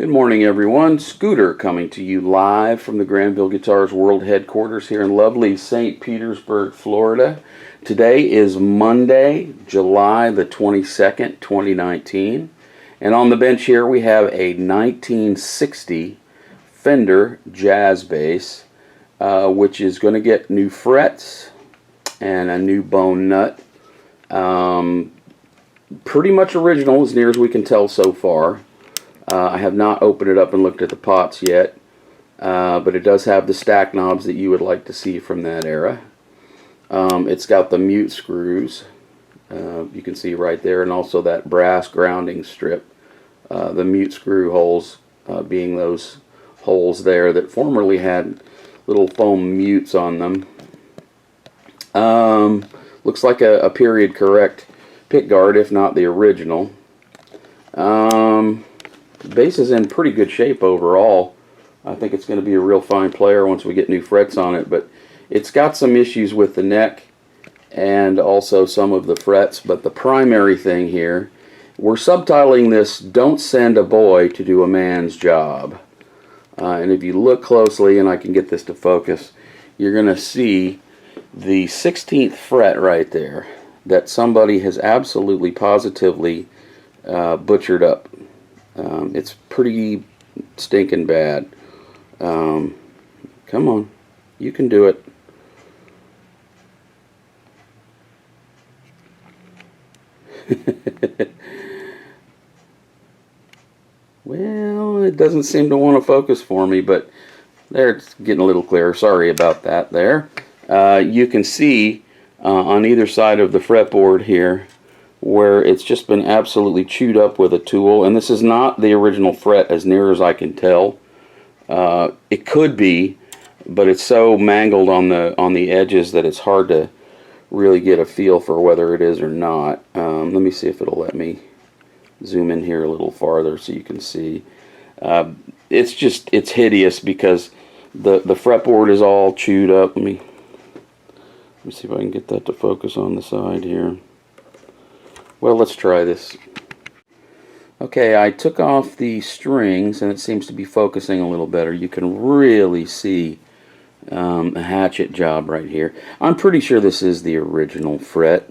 Good morning, everyone. Scooter coming to you live from the Granville Guitars World Headquarters here in lovely St. Petersburg, Florida. Today is Monday, July the 22nd, 2019. And on the bench here we have a 1960 Fender jazz bass, which is going to get new frets and a new bone nut. Pretty much original as near as we can tell so far. I have not opened it up and looked at the pots yet, but it does have the stack knobs that you would like to see from that era. It's got the mute screws, you can see right there, and also that brass grounding strip. The mute screw holes being those holes there that formerly had little foam mutes on them. Looks like a period correct pickguard, if not the original. The bass is in pretty good shape overall. I think it's going to be a real fine player once we get new frets on it, but it's got some issues with the neck and also some of the frets. But the primary thing here, we're subtitling this, "Don't Send a Boy to Do a Man's Job." And if you look closely, and I can get this to focus, you're going to see the 16th fret right there that somebody has absolutely positively butchered up. It's pretty stinking bad. Come on, you can do it. Well, it doesn't seem to want to focus for me, but there, it's getting a little clearer. Sorry about that there. You can see on either side of the fretboard here where it's just been absolutely chewed up with a tool, and this is not the original fret as near as I can tell. It could be, but it's so mangled on the edges that it's hard to really get a feel for whether it is or not. Let me see if it'll let me zoom in here a little farther so you can see. It's hideous because the fretboard is all chewed up. Let me see if I can get that to focus on the side here. Well, let's try this. Okay, I took off the strings and it seems to be focusing a little better. You can really see a hatchet job right here. I'm pretty sure this is the original fret,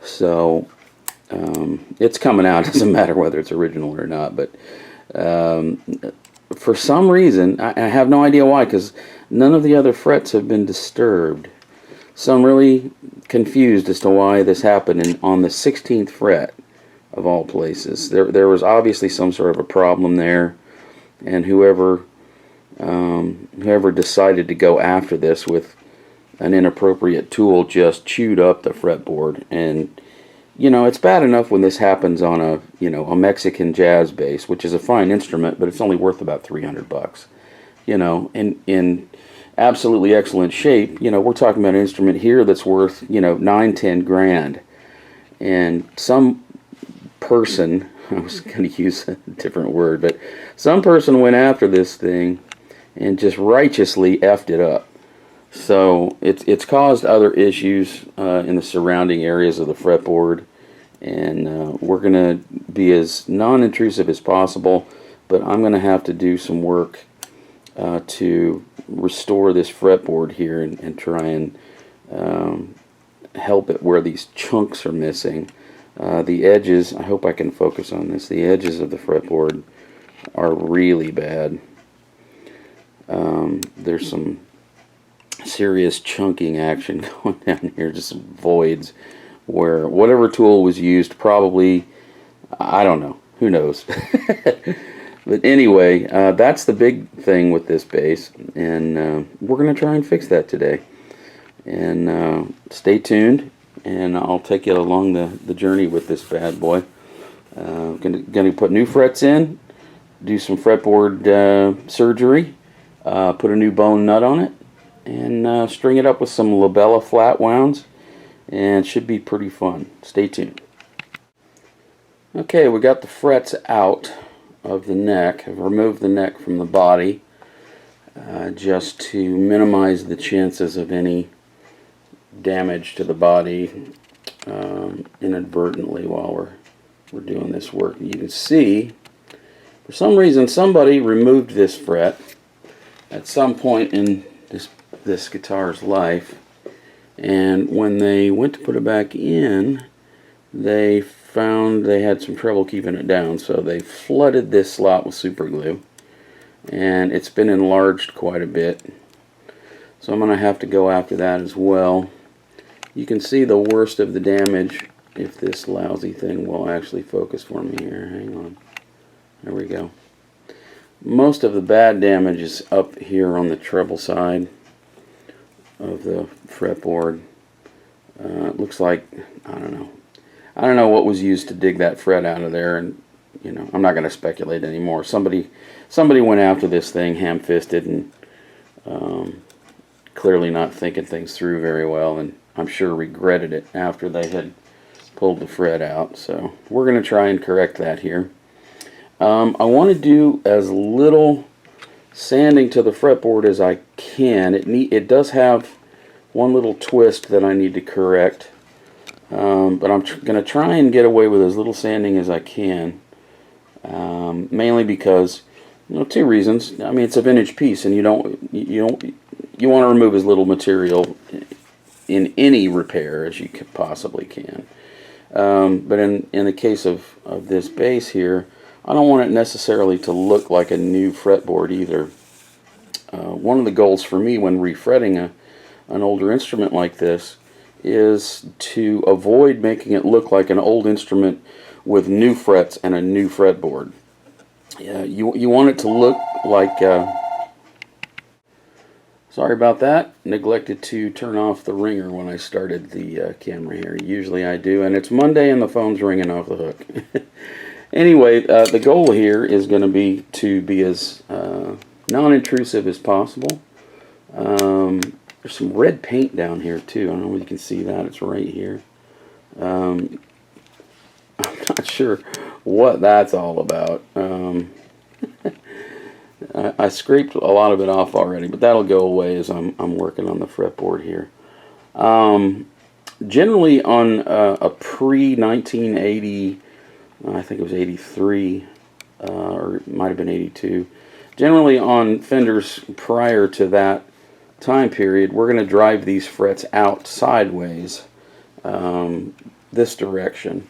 so it's coming out. It doesn't matter whether it's original or not, but for some reason, I have no idea why, because none of the other frets have been disturbed. So I'm really confused as to why this happened on the 16th fret of all places. There was obviously some sort of a problem there, and whoever decided to go after this with an inappropriate tool just chewed up the fretboard. And you know, it's bad enough when this happens on a Mexican jazz bass, which is a fine instrument, but it's only worth about $300. You know, in absolutely excellent shape. You know, we're talking about an instrument here that's worth, $9-10 grand. And some person, I was going to use a different word, but some person went after this thing and just righteously effed it up. So it's caused other issues in the surrounding areas of the fretboard, and we're going to be as non-intrusive as possible, but I'm going to have to do some work to restore this fretboard here and try and help it where these chunks are missing. The edges, I hope I can focus on this, the edges of the fretboard are really bad. There's some serious chunking action going down here, just some voids where whatever tool was used probably, I don't know, who knows. But anyway, that's the big thing with this bass, and we're going to try and fix that today. And stay tuned, and I'll take you along the journey with this bad boy. Going to put new frets in, do some fretboard surgery, put a new bone nut on it, and string it up with some labella flat wounds, and it should be pretty fun. Stay tuned. Okay, we got the frets out of the neck. I've removed the neck from the body just to minimize the chances of any damage to the body inadvertently while we're doing this work. You can see, if For some reason, somebody removed this fret at some point in this guitar's life, and when they went to put it back in, they found they had some trouble keeping it down, so they flooded this slot with super glue, and it's been enlarged quite a bit. So I'm going to have to go after that as well. You can see the worst of the damage if this lousy thing will actually focus for me here. Hang on. There we go. Most of the bad damage is up here on the treble side of the fretboard. It looks like, I don't know what was used to dig that fret out of there, and you know, I'm not going to speculate anymore. Somebody went after this thing ham-fisted and clearly not thinking things through very well, and I'm sure regretted it after they had pulled the fret out. So we're going to try and correct that here. I want to do as little sanding to the fretboard as I can. It does have one little twist that I need to correct, but I'm going to try and get away with as little sanding as I can, mainly because, you know, two reasons. I mean, it's a vintage piece, and you want to remove as little material in any repair as you possibly can. But in the case of this bass here, I don't want it necessarily to look like a new fretboard either. One of the goals for me when refretting an older instrument like this is to avoid making it look like an old instrument with new frets and a new fretboard. You want it to look like... Sorry about that. Neglected to turn off the ringer when I started the camera here. Usually I do, and it's Monday and the phone's ringing off the hook. Anyway, the goal here is going to be as non-intrusive as possible. There's some red paint down here too. I don't know if you can see that. It's right here. I'm not sure what that's all about. I scraped a lot of it off already, but that'll go away as I'm working on the fretboard here. Generally on a pre-1980, I think it was 83, or it might have been 82. Generally on Fenders prior to that time period, we're going to drive these frets out sideways, this direction.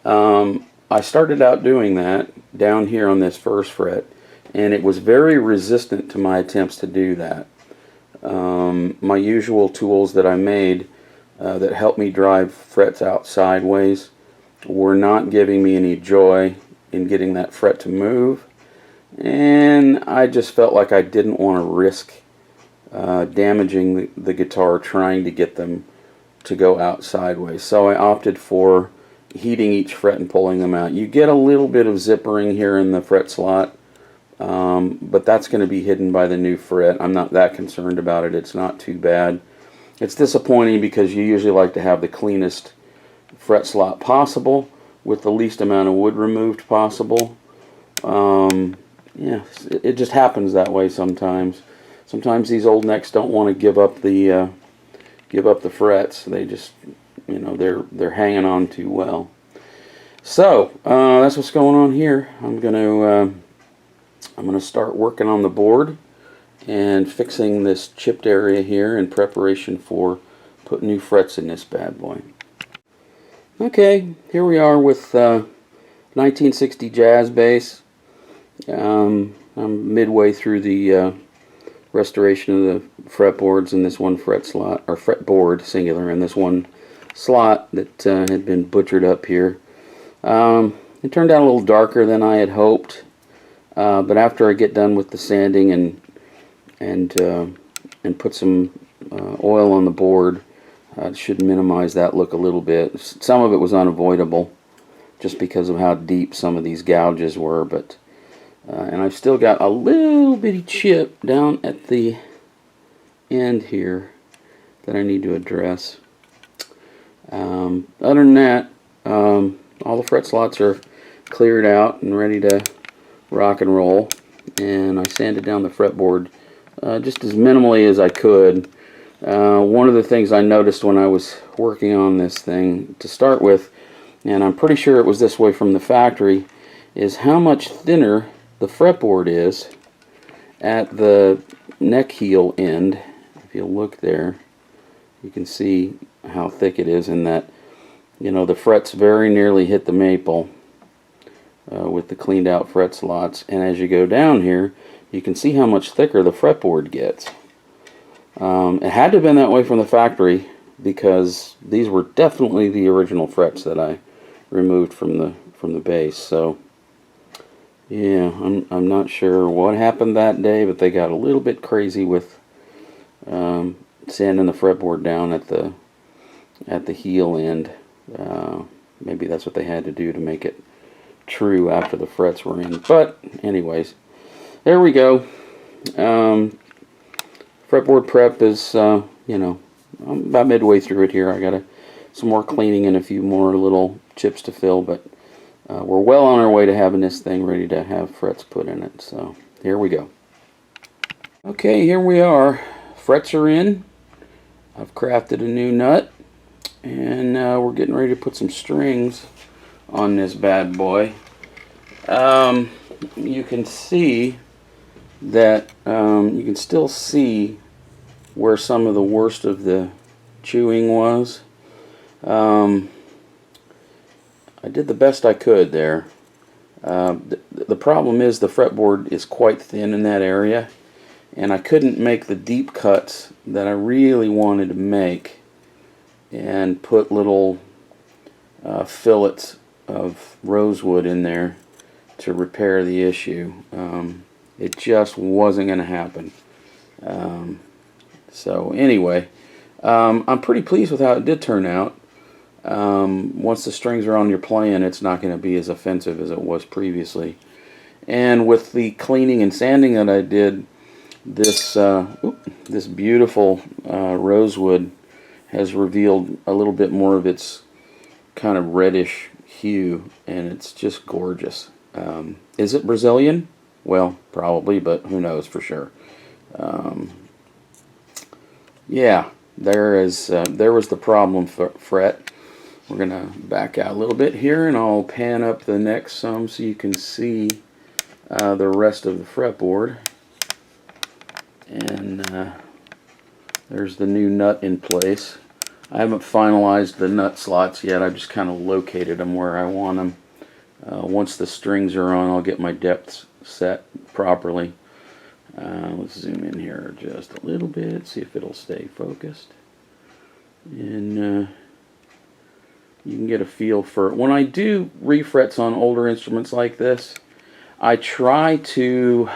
I started out doing that down here on this first fret, and it was very resistant to my attempts to do that. My usual tools that I made that helped me drive frets out sideways were not giving me any joy in getting that fret to move, and I just felt like I didn't want to risk damaging the guitar trying to get them to go out sideways. So I opted for heating each fret and pulling them out. You get a little bit of zippering here in the fret slot, but that's going to be hidden by the new fret. I'm not that concerned about it. It's not too bad. It's disappointing because you usually like to have the cleanest fret slot possible with the least amount of wood removed possible. Yeah, it just happens that way sometimes. Sometimes these old necks don't want to give up the frets. They just, you know, they're hanging on too well. So that's what's going on here. I'm gonna start working on the board and fixing this chipped area here in preparation for putting new frets in this bad boy. Okay, here we are with 1960 jazz bass. I'm midway through the restoration of the fretboards in this one fret slot, or fretboard singular, in this one slot that had been butchered up here. It turned out a little darker than I had hoped, but after I get done with the sanding and put some oil on the board, it should minimize that look a little bit. Some of it was unavoidable just because of how deep some of these gouges were, but and I've still got a little bitty chip down at the end here that I need to address. Other than that, all the fret slots are cleared out and ready to rock and roll, and I sanded down the fretboard just as minimally as I could. One of the things I noticed when I was working on this thing to start with, and I'm pretty sure it was this way from the factory, is how much thinner the fretboard is at the neck heel end. If you look there, you can see how thick it is, and that, you know, the frets very nearly hit the maple with the cleaned out fret slots. And as you go down here, you can see how much thicker the fretboard gets. It had to have been that way from the factory, because these were definitely the original frets that I removed from the base. So yeah, I'm not sure what happened that day, but they got a little bit crazy with sanding the fretboard down at the heel end. Maybe that's what they had to do to make it true after the frets were in. But anyways, there we go. Fretboard prep is, you know, I'm about midway through it here. I got some more cleaning and a few more little chips to fill, but we're well on our way to having this thing ready to have frets put in it. So here we go. Okay, here we are. Frets are in. I've crafted a new nut, and we're getting ready to put some strings on this bad boy. You can see that you can still see where some of the worst of the chewing was. I did the best I could there. The problem is the fretboard is quite thin in that area, and I couldn't make the deep cuts that I really wanted to make and put little fillets of rosewood in there to repair the issue. It just wasn't going to happen. So anyway, I'm pretty pleased with how it did turn out. Once the strings are on your playing, it's not going to be as offensive as it was previously. And with the cleaning and sanding that I did, this beautiful rosewood has revealed a little bit more of its kind of reddish hue, and it's just gorgeous. Is it Brazilian? Well, probably, but who knows for sure. Yeah, there was the problem fret. We're going to back out a little bit here, and I'll pan up the neck some so you can see the rest of the fretboard. And there's the new nut in place. I haven't finalized the nut slots yet. I just kind of located them where I want them. Once the strings are on, I'll get my depths set properly. Let's zoom in here just a little bit, see if it'll stay focused. And you can get a feel for it. When I do refrets on older instruments like this, I try to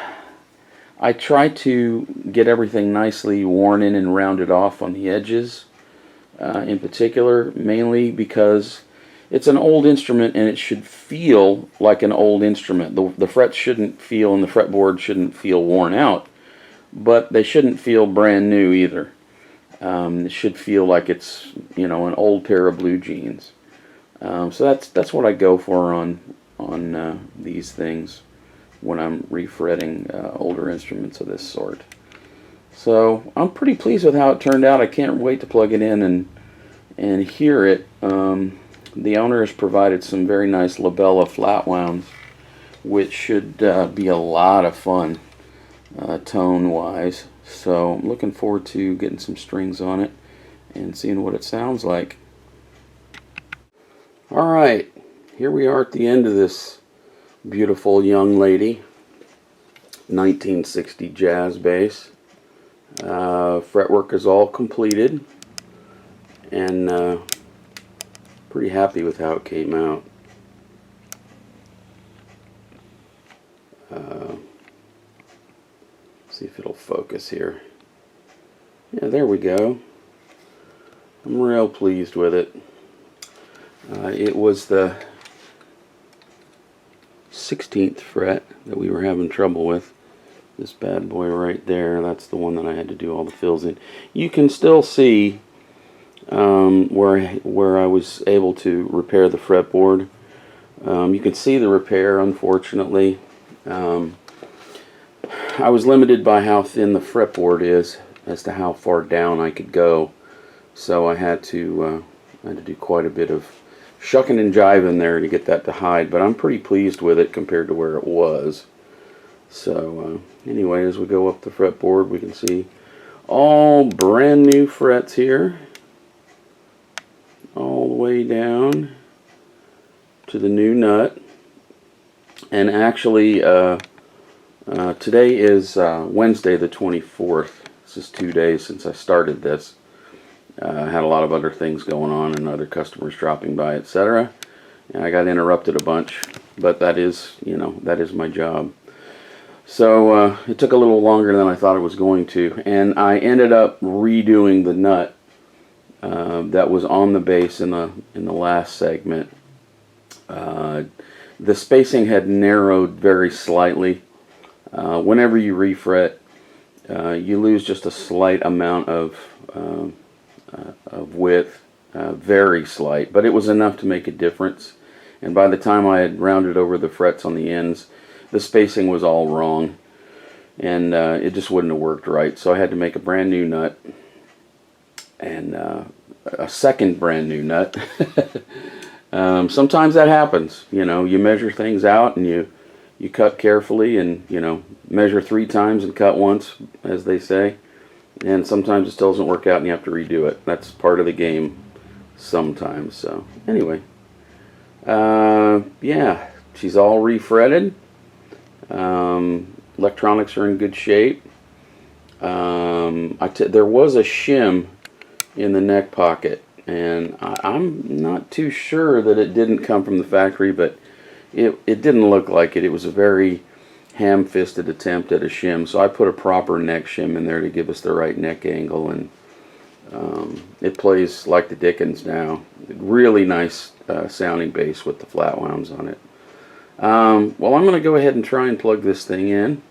get everything nicely worn in and rounded off on the edges, in particular, mainly because it's an old instrument and it should feel like an old instrument. The frets shouldn't feel, and the fretboard shouldn't feel worn out, but they shouldn't feel brand new either. It should feel like it's, you know, an old pair of blue jeans. So that's what I go for on these things when I'm refretting older instruments of this sort. So I'm pretty pleased with how it turned out. I can't wait to plug it in and hear it. The owner has provided some very nice labella flat wounds, which should be a lot of fun tone wise. So I'm looking forward to getting some strings on it and seeing what it sounds like. Alright, here we are at the end of this beautiful young lady 1960 jazz bass. Fretwork is all completed, and pretty happy with how it came out. See if it'll focus here. Yeah, there we go. I'm real pleased with it. It was the 16th fret that we were having trouble with. This bad boy right there, that's the one that I had to do all the fills in. You can still see where I was able to repair the fretboard. You can see the repair, unfortunately. I was limited by how thin the fretboard is as to how far down I could go, so I had to do quite a bit of shucking and jiving there to get that to hide, but I'm pretty pleased with it compared to where it was. So anyway, as we go up the fretboard, we can see all brand new frets here, all the way down to the new nut. And actually, today is Wednesday the 24th. This is 2 days since I started this. I had a lot of other things going on and other customers dropping by, etc. And I got interrupted a bunch, but that is, that is my job. So it took a little longer than I thought it was going to, and I ended up redoing the nut that was on the base in the last segment. The spacing had narrowed very slightly. Whenever you refret, you lose just a slight amount of width, very slight, but it was enough to make a difference. And by the time I had rounded over the frets on the ends, the spacing was all wrong, and it just wouldn't have worked right. So I had to make a brand new nut, and a second brand new nut. Sometimes that happens. You measure things out and you cut carefully, and measure 3 times and cut once, as they say. And sometimes it still doesn't work out and you have to redo it. That's part of the game sometimes. So anyway, yeah, she's all refretted. Electronics are in good shape. There was a shim in the neck pocket, and I'm not too sure that it didn't come from the factory, but it didn't look like it. It was a very ham-fisted attempt at a shim, so I put a proper neck shim in there to give us the right neck angle, and it plays like the dickens now. Really nice sounding bass with the flat wounds on it. Well, I'm going to go ahead and try and plug this thing in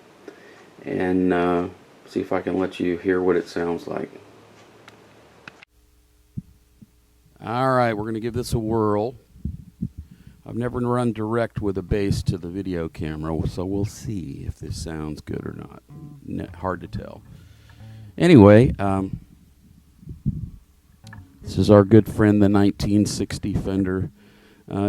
and see if I can let you hear what it sounds like. Alright, we're going to give this a whirl. I've never run direct with a bass to the video camera, so we'll see if this sounds good or not. Hard to tell. Anyway, this is our good friend, the 1960 Fender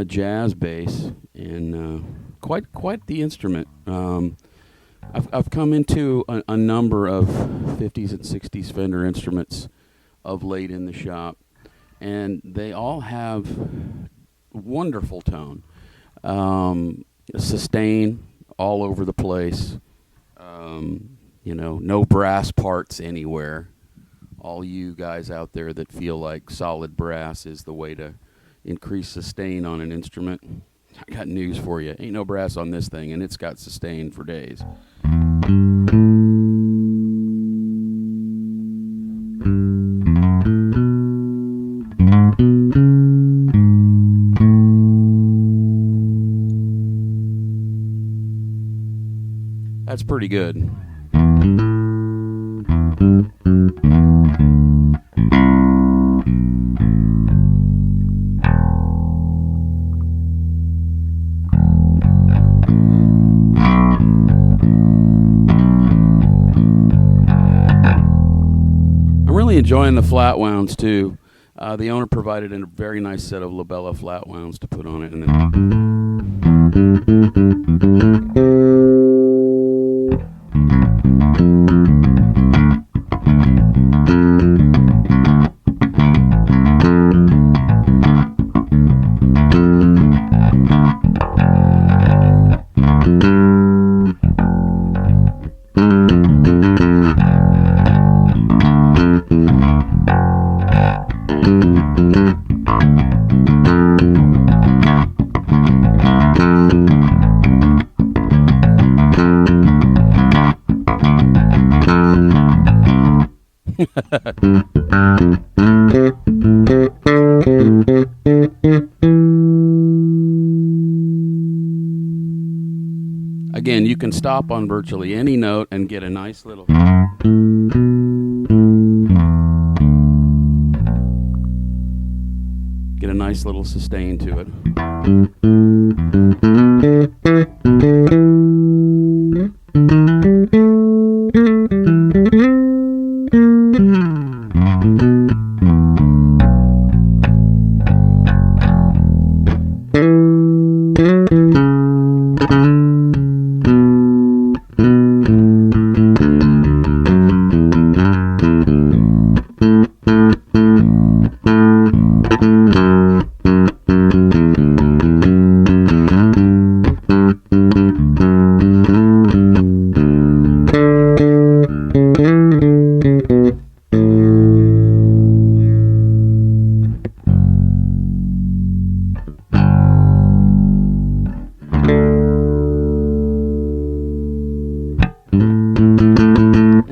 jazz bass, and quite the instrument. I've come into a number of 50s and 60s Fender instruments of late in the shop, and they all have wonderful tone, sustain all over the place, no brass parts anywhere. All you guys out there that feel like solid brass is the way to increase sustain on an instrument, I got news for you. Ain't no brass on this thing, and it's got sustain for days. That's pretty good. I'm really enjoying the flat wounds too. The owner provided a very nice set of labella flat wounds to put on it, and then again, you can stop on virtually any note and get a nice little sustain to it.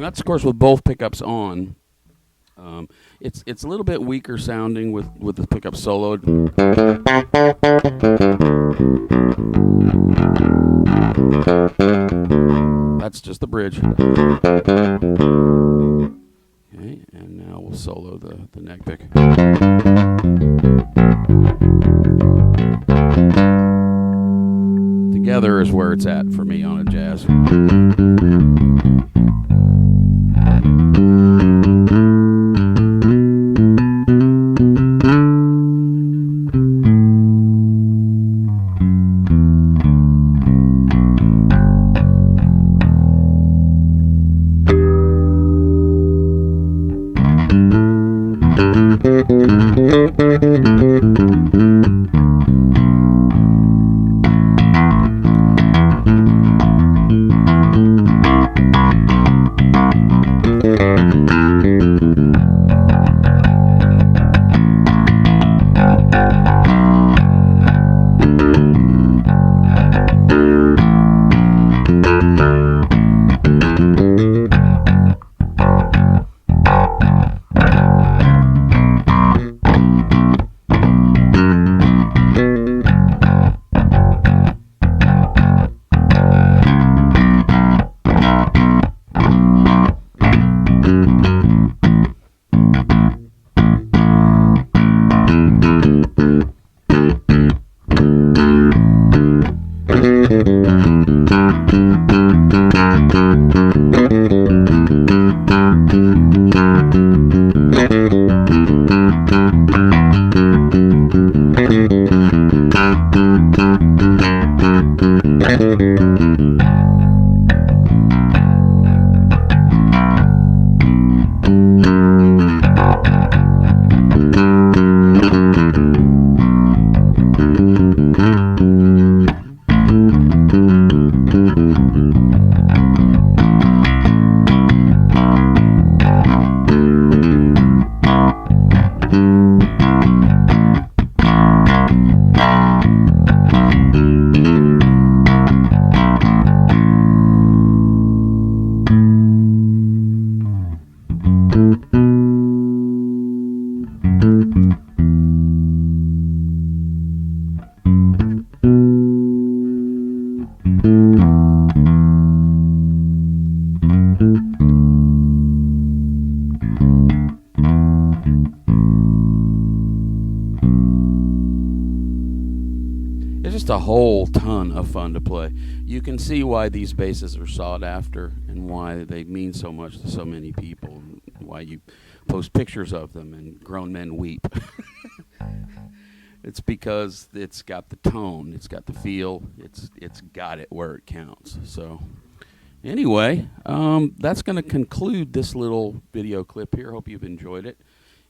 And that's, of course, with both pickups on. It's a little bit weaker sounding with the pickup soloed. That's just the bridge. Okay, and now we'll solo the neck pick. Together is where it's at for me on a jazz. Just a whole ton of fun to play. You can see why these basses are sought after and why they mean so much to so many people, and why you post pictures of them and grown men weep. It's because it's got the tone, it's got the feel, it's got it where it counts. So anyway, that's going to conclude this little video clip here. Hope you've enjoyed it.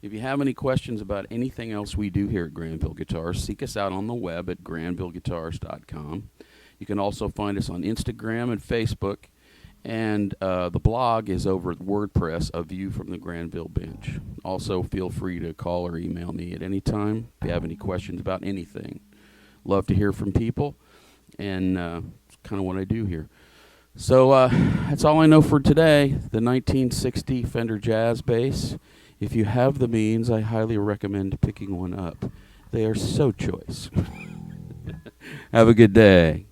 If you have any questions about anything else we do here at Granville Guitars, seek us out on the web at granvilleguitars.com. You can also find us on Instagram and Facebook, and the blog is over at WordPress, A View from the Granville Bench. Also, feel free to call or email me at any time if you have any questions about anything. Love to hear from people, and it's kind of what I do here. So that's all I know for today. The 1960 Fender Jazz bass. If you have the means, I highly recommend picking one up. They are so choice. Have a good day.